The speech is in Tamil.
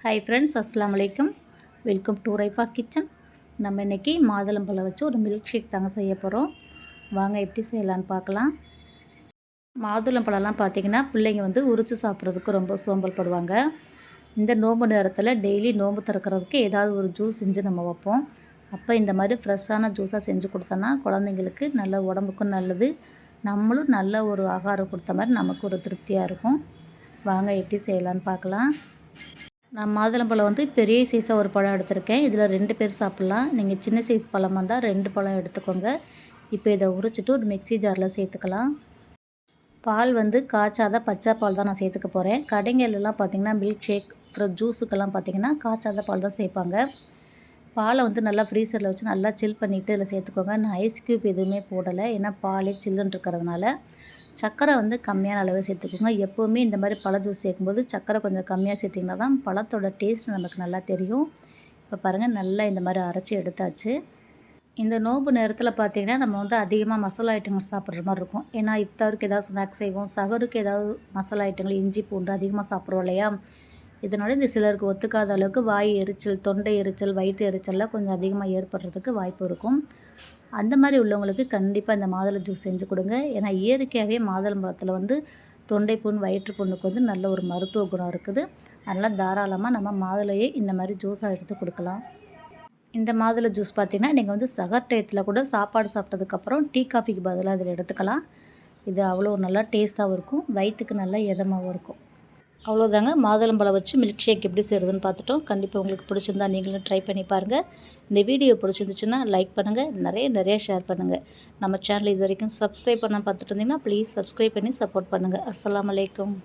ஹாய் ஃப்ரெண்ட்ஸ், அஸ்ஸலாமு அலைக்கும். வெல்கம் டு ரைப்பா கிச்சன். நம்ம இன்றைக்கி மாதுளம்பழம் வச்சு ஒரு மில்க் ஷேக் தாங்க செய்ய போகிறோம். வாங்க எப்படி செய்யலான்னு பார்க்கலாம். மாதுளம்பழம்லாம் பார்த்திங்கன்னா பிள்ளைங்க உரித்து சாப்பிட்றதுக்கு ரொம்ப சோம்பல் படுவாங்க. இந்த நோம்பு நேரத்தில் டெய்லி நோம்பு திறக்கிறதுக்கு ஏதாவது ஒரு ஜூஸ் செஞ்சு நம்ம வைப்போம். அப்போ இந்த மாதிரி ஃப்ரெஷ்ஷான ஜூஸாக செஞ்சு கொடுத்தோன்னா குழந்தைங்களுக்கு நல்ல உடம்புக்கும் நல்லது, நம்மளும் நல்ல ஒரு ஆகாரம் கொடுத்த மாதிரி நமக்கு ஒரு திருப்தியாக இருக்கும். வாங்க எப்படி செய்யலான்னு பார்க்கலாம். நான் மாதுளம்பழம் பெரிய சைஸாக ஒரு பழம் எடுத்திருக்கேன். இதில் 2 பேர் சாப்பிட்லாம். நீங்கள் சின்ன சைஸ் பழமாக இருந்தால் 2 பழம் எடுத்துக்கோங்க. இப்போ இதை உரிச்சிட்டு ஒரு மிக்ஸி ஜாரில் சேர்த்துக்கலாம். பால் காய்ச்சாத பச்சை பால் தான் நான் சேர்த்துக்க போகிறேன். கடைங்கள்லாம் பார்த்திங்கன்னா மில்க் ஷேக் அப்புறம் ஜூஸுக்கெல்லாம் பார்த்திங்கன்னா காய்ச்சாத பால் தான் சேர்ப்பாங்க. பாலை நல்லா ஃப்ரீசரில் வச்சு நல்லா சில் பண்ணிவிட்டு இதில் சேர்த்துக்கோங்க. நான் ஐஸ் க்யூப் எதுவுமே போடலை, ஏன்னா பாலே சில்லுன்னு இருக்கிறதுனால. சர்க்கரை கம்மியான அளவு சேர்த்துக்கோங்க. எப்போவுமே இந்த மாதிரி பழ ஜூஸ் சேர்க்கும்போது சர்க்கரை கொஞ்சம் கம்மியாக சேர்த்திங்கன்னா தான் பழத்தோட டேஸ்ட் நமக்கு நல்லா தெரியும். இப்போ பாருங்கள், நல்லா இந்த மாதிரி அரைச்சி எடுத்தாச்சு. இந்த நோம்பு நேரத்தில் பார்த்திங்கன்னா நம்ம அதிகமாக மசாலா ஐட்டங்கள் சாப்பிட்ற மாதிரி இருக்கும். ஏன்னா இஃப்தாருக்கு ஏதாவது ஸ்நாக்ஸ் செய்வோம், சகருக்கு ஏதாவது மசாலா ஐட்டங்கள் இஞ்சி பூண்டு அதிகமாக சாப்பிட்றோம் இல்லையா. இதனால இந்த சிலருக்கு ஒத்துக்காத அளவுக்கு வாய் எரிச்சல், தொண்டை எரிச்சல், வயிற்று எரிச்சல்லாம் கொஞ்சம் அதிகமாக ஏற்படுறதுக்கு வாய்ப்பு இருக்கும். அந்த மாதிரி உள்ளவங்களுக்கு கண்டிப்பாக இந்த மாதுளை ஜூஸ் செஞ்சு கொடுங்க. ஏன்னா இயற்கையாகவே மாதுளம்பழத்தில் தொண்டை புண், வயிற்று புண்ணுக்கு நல்ல ஒரு மருத்துவ குணம் இருக்குது. அதனால் தாராளமாக நம்ம மாதுளையை இந்த மாதிரி ஜூஸாக எடுத்து கொடுக்கலாம். இந்த மாதுளை ஜூஸ் பார்த்திங்கன்னா நீங்கள் சகர் டயத்தில் கூட சாப்பாடு சாப்பிட்டதுக்கப்புறம் டீ காஃபிக்கு பதிலாக அதில் எடுத்துக்கலாம். இது அவ்வளோ நல்லா டேஸ்ட்டாகவும் இருக்கும், வயிற்றுக்கு நல்லா இதமாகவும் இருக்கும். அவ்வளோதாங்க, மாதுளம்பழம் வச்சு மில்க் ஷேக் எப்படி செய்கிறதுன்னு பார்த்துட்டோம். கண்டிப்பாக உங்களுக்கு பிடிச்சிருந்தா நீங்களும் ட்ரை பண்ணி பாருங்கள். இந்த வீடியோ பிடிச்சிருந்துச்சுன்னா லைக் பண்ணுங்கள், நிறைய ஷேர் பண்ணுங்கள். நம்ம சேனல் இது வரைக்கும் சப்ஸ்கிரைப் பண்ண பார்த்துட்டு இருந்தீங்கன்னா ப்ளீஸ் சப்ஸ்கிரைப் பண்ணி சப்போர்ட் பண்ணுங்கள். அஸ்ஸலாமு அலைக்கும்.